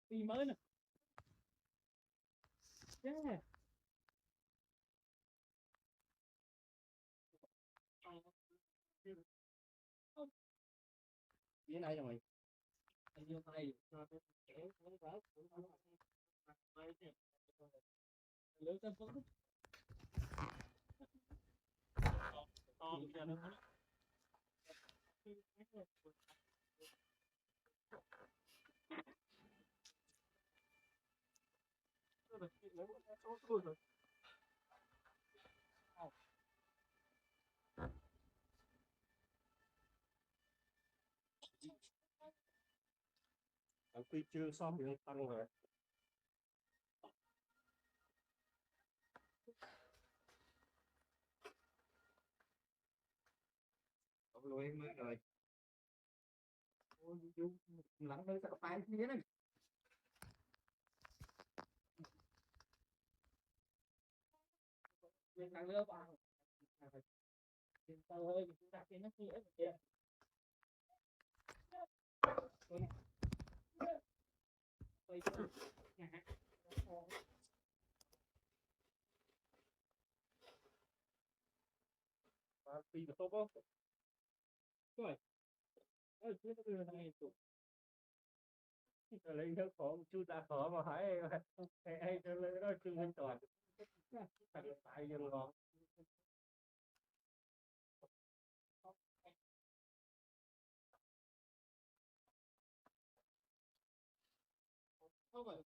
đi mới nè. Yeah. Cái này rồi. Anh vô tay cho cái kéo nó rớt cũng không lưỡi tâm phấn to cho nó tuy chưa xong thì tăng rồi. Lùi em mới rồi. Ôi, lắng nơi sao tay thế này. Mình tăng nữa vào. Ơi, chúng ta cái nó kia kìa. Phi được tốt không? Rồi. Ơi, cái này tụ. Lấy nước khổ một chút đã khổ mà hỏi ai cho lên đó chương minh toàn. Tại dừng ngọn. Không phải.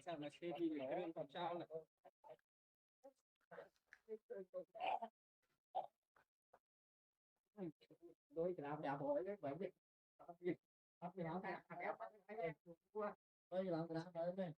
Sao mà xe đi lỗ làm sao này. Đôi cái làm đạp hội đấy vậy đi. Hấp thì nó cái kéo bắt cái này qua. Đôi làm cái đạp hội này.